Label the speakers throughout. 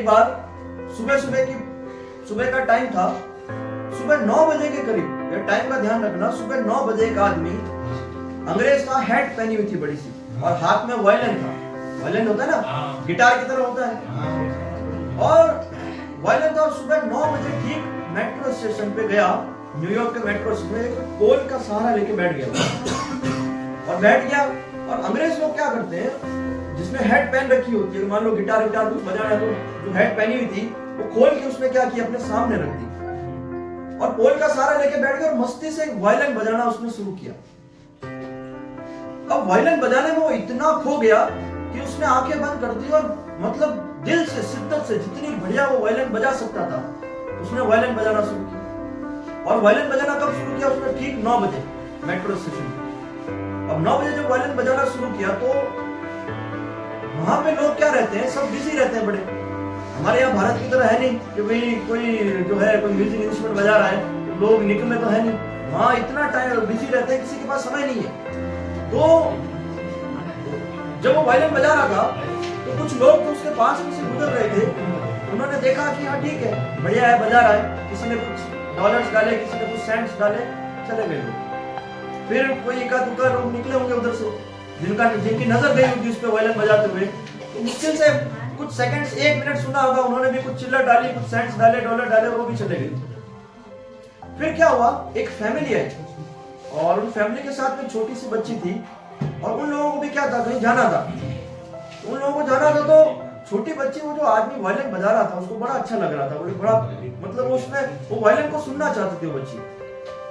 Speaker 1: बार सुबह का टाइम था, सुबह 9 बजे के करीब, ये टाइम का ध्यान रखना, सुबह 9 बजे एक आदमी अंग्रेज था, हैट पहनी हुई थी बड़ी सी, और हाथ में वायलिन था। वायलिन होता है ना, गिटार की तरह होता है, और वायलिन था। सुबह 9 बजे ठीक मेट्रो स्टेशन पे गया, न्यूयॉर्क के मेट्रो स्टेशन में, एक पोल का सहारा लेके बैठ गया। और अंग्रेज लोग क्या करते हैं, जिसने हैट पहन रखी होती है, मान लो गिटार कुछ बजाना है, तो जो हैट पहनी हुई थी वो खोल के उसने क्या किया, अपने सामने रख दी, और पोल का सहारा लेके बैठ गया, और मस्ती से वायलिन बजाना उसने शुरू किया। अब वायलिन बजाने में वो इतना खो गया कि उसने आंखें बंद कर दी, और मतलब दिल से, शिद्दत से, जितनी बढ़िया वो वायलिन बजा सकता था उसने वायलिन बजाना शुरू किया। और वायलिन बजाना कब शुरू किया उसने, ठीक 9 बजे मेट्रो स्टेशन पे। अब 9 बजे जब वायलिन बजाना शुरू किया तो वहां पे लोग क्या रहते हैं, सब बिजी रहते हैं बड़े। हमारे यहाँ भारत की तरह है नहीं कि भाई कोई जो है कोई म्यूजिक इंस्ट्रूमेंट बजा रहा है, लोग निकले तो है नहीं, वहां इतना टाइम बिजी रहते हैं, किसी के पास समय नहीं है। तो जब वो वायलिन बजा रहा था तो कुछ लोग तो उसके पास में से गुजर रहे थे, उन्होंने देखा कि हाँ ठीक है, बढ़िया है, बजा रहा है, किसी ने कुछ डॉलर्स डाले, किसी ने कुछ सेंट्स डाले, चले गए लोग। फिर कोई एका दुका लोग निकले होंगे उधर से, जिनकी नजर गई होगी उस पर वायलिन बजाते हुए, तो मुश्किल से कुछ सेकंड्स, 1 मिनट सुना होगा, उन्होंने भी कुछ चिल्लर डाली, कुछ सेंट्स डाले, डॉलर डाले, वो भी चले गए। फिर क्या हुआ, एक फैमिली आई, और उन फैमिली के साथ में छोटी सी बच्ची थी, और उन लोगों को भी क्या था, कहीं जाना था। उन लोगों को जाना था, तो छोटी बच्ची, वो जो आदमी वायलिन बजा रहा था उसको बड़ा अच्छा लग रहा था, वो बड़ा मतलब उसमें वो वायलिन को सुनना चाहती थी वो बच्ची,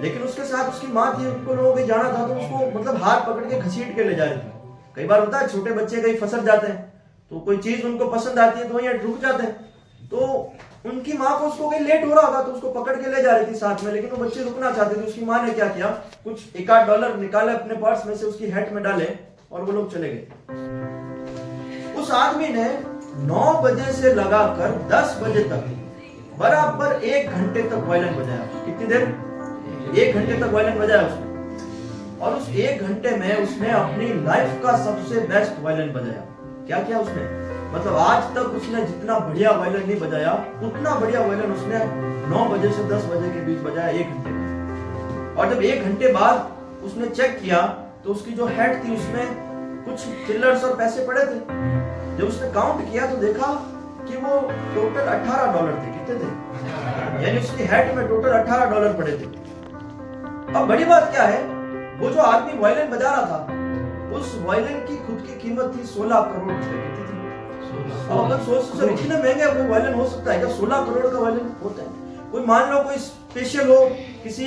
Speaker 1: लेकिन उसके साथ उसकी माँ थी, उनको लोगों के जाना था, तो उसको मतलब हाथ पकड़ के घसीट के ले जा रही थी। कई बार होता है छोटे बच्चे कहीं फंस जाते हैं, तो कोई चीज उनको पसंद आती है तो वहीं रुक जाते हैं, तो उनकी माँ को उसको कहीं लेट हो रहा होगा तो उसको पकड़ के ले जा रही थी साथ में, लेकिन वो बच्चे रुकना चाहते थे। उसकी माँ ने क्या किया, कुछ 1-8 डॉलर निकाले अपने पर्स में से, उसकी हैट में डाले, और वो लोग चले गए। उस आदमी ने 9 बजे से लगाकर 10 बजे तक बराबर 1 घंटे तक वायलिन बजाया। कितनी देर? 1 घंटे तक वायलिन बजाया उसने, और उस 1 घंटे में उसने अपनी लाइफ का सबसे बेस्ट वायलिन बजाया। क्या किया उसने, मतलब आज तक उसने जितना बढ़िया वायलिन नहीं बजाया, उतना बढ़िया वायलिन उसने 9 बजे से 10 बजे के बीच बजाया 1 घंटे में। और जब 1 घंटे बाद उसने चेक किया तो उसकी जो हेड थी उसमें कुछ चिल्लर्स और पैसे पड़े थे। जब उसने काउंट किया तो देखा कि वो टोटल 18 डॉलर थे। कितने थे? यानी उसकी हेड में टोटल 18 डॉलर पड़े थे। अब बड़ी बात क्या है, वो जो आदमी वायलिन बजा रहा था उस वायलिन की खुद की कीमत थी 16 करोड़ रुपए। कितनी थी? अब अपन सोच सर इतने महंगे कोई वायलिन हो सकता है क्या? 16 करोड़ का वायलिन होता है? कोई मान लो कोई स्पेशल हो, किसी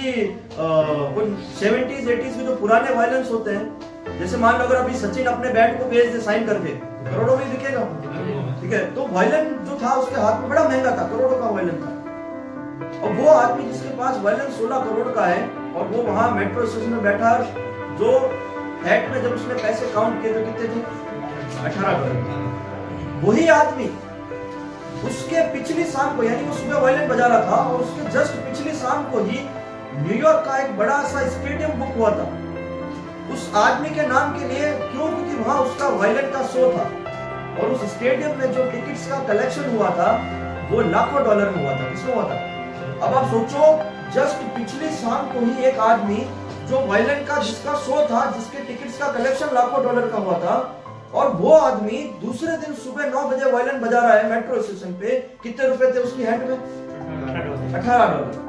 Speaker 1: कोई 70s 80s के जो पुराने वायलिन्स होते हैं, जैसे मान लो अगर अभी सचिन अपने बैट को बेच दे साइन करके, करोड़ों में बिकेगा, ठीक है? तो वायलिन जो था उसके हाथ में बड़ा महंगा था, करोड़ों का वायलिन था। और वो आदमी जिसके पास वायलिन 16 करोड़ का है और वो वहां मेट्रो स्टेशन में बैठा, जो हैट में जब उसने पैसे काउंट किए तो कितने थे? 18 डॉलर। वही आदमी उसके पिछली शाम को, यानी वो सुबह वायलिन बजा रहा था और उसके जस्ट पिछली शाम को ही न्यूयॉर्क का एक बड़ा सा स्टेडियम बुक हुआ था उस आदमी के नाम के लिए। क्यों? क्योंकि वहां उसका वायलिन का शो था और उस स्टेडियम में जो टिकट्स का कलेक्शन हुआ था वो लाखों डॉलर में हुआ था। किसमें हुआ था? अब आप सोचो, जस्ट पिछली शाम को ही एक आदमी जो वायलिन का जिसका शो था, जिसके टिकट्स का कलेक्शन लाखों डॉलर का हुआ था, और वो आदमी दूसरे दिन सुबह 9 बजे वायलिन बजा रहा है मेट्रो स्टेशन पे। कितने रुपए थे उसकी हैट में? 18 डॉलर।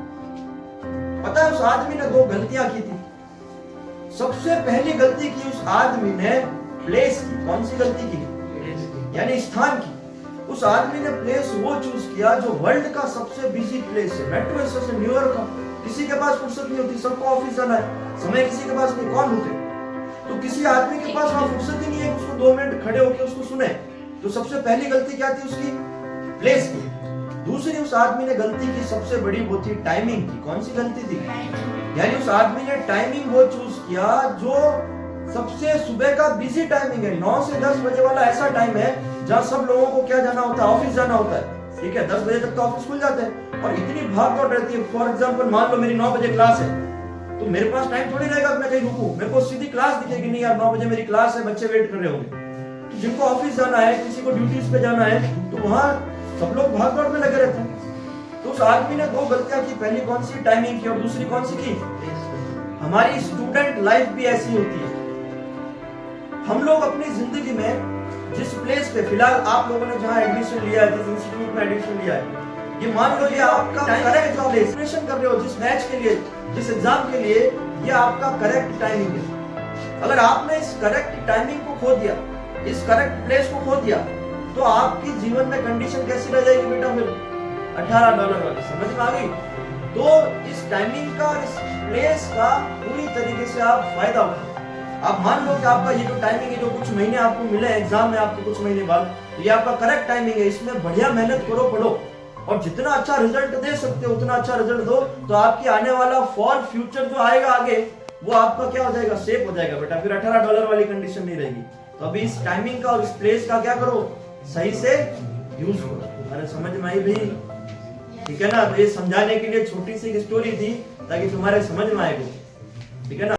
Speaker 1: पता है उस आदमी ने 2 गलतियां की थी। सबसे पहली गलती की उस आदमी ने प्लेस की। कौन सी गलती की? यानी स्थान की। उस आदमी ने प्लेस वो चूज किया जो वर्ल्ड का सबसे बिजी प्लेस है, मेट्रो स्टेशन न्यूयॉर्क का। किसी के पास फुर्सत नहीं होती, सबको ऑफिस जाना है, समय किसी के पास नहीं, कौन रुके? तो किसी आदमी के पास वहां फुर्सत ही नहीं है कि उसको 2 मिनट खड़े होकर उसको सुने। तो सबसे पहली गलती क्या थी उसकी? प्लेस की। दूसरी उस आदमी ने गलती की सबसे बड़ी, वो थी टाइमिंग की। कौन सी गलती थी? यानी उस आदमी ने टाइमिंग वो चूज किया जो सबसे सुबह का बिजी टाइमिंग है। 9 से 10 बजे वाला ऐसा टाइम है जहां सब लोगों को क्या जाना होता है? ऑफिस जाना होता है, ठीक है? 10 बजे तक तो ऑफिस खुल जाते हैं और इतनी भाग दौड़ रहती है। फॉर एग्जांपल मान लो मेरी 9 बजे क्लास है, तो मेरे पास टाइम थोड़ी रहेगा कि मैं कहीं रुकूं। मेरे को सीधी क्लास दिखेगी, नहीं यार 9 बजे मेरी क्लास है, बच्चे वेट कर रहे होंगे। तो जिनको ऑफिस जाना है, किसी को ड्यूटीज पे जाना है, तो वहां सब लोग भाग दौड़ में लगे रहते हैं। तो उस आदमी ने दो गलतियां की, पहली कौन सी, टाइमिंग की, और दूसरी कौन सी की, हमारी स्टूडेंट लाइफ भी ऐसी होती है। हम लोग अपनी जिंदगी में जिस प्लेस पे फिलहाल आप लोगों ने जहां एडमिशन लिया है, जिस इंस्टीट्यूट में एडमिशन लिया है, ये मान लो ये आपका करेक्ट जो आप प्रिपरेशन कर रहे हो जिस मैच के लिए, जिस एग्जाम के लिए, ये आपका करेक्ट टाइमिंग है। अगर आपने इस करेक्ट टाइमिंग को खो दिया, इस करेक्ट प्लेस को खो दिया, तो आपकी जीवन में कंडीशन कैसी रह जाएगी बेटा? फिर $18 वाली, समझ में आ गई? तो इस टाइमिंग का और इस प्लेस का पूरी तरीके से आप फायदा उठाओ। आप मान लो कि आपका ये जो टाइमिंग है, जो कुछ महीने आपको मिले एग्जाम में, आपके कुछ महीने बाद, ये आपका करेक्ट टाइमिंग है, इसमें बढ़िया मेहनत करो, पढ़ो, और जितना अच्छा रिजल्ट दे सकते हो उतना अच्छा रिजल्ट दो, तो आपकी आने वाला फॉर फ्यूचर जो आएगा आगे, वो आपका क्या हो जाएगा, सेफ हो जाएगा बेटा। फिर $18 वाली कंडीशन नहीं रहेगी। तो अभी इस टाइमिंग का और इस प्लेस का क्या करो, सही से यूज करो। अरे समझ में आई भाई? ठीक है ना? तो ये समझाने के लिए छोटी सी एक स्टोरी थी ताकि तुम्हारे समझ में आएगा, ठीक है ना?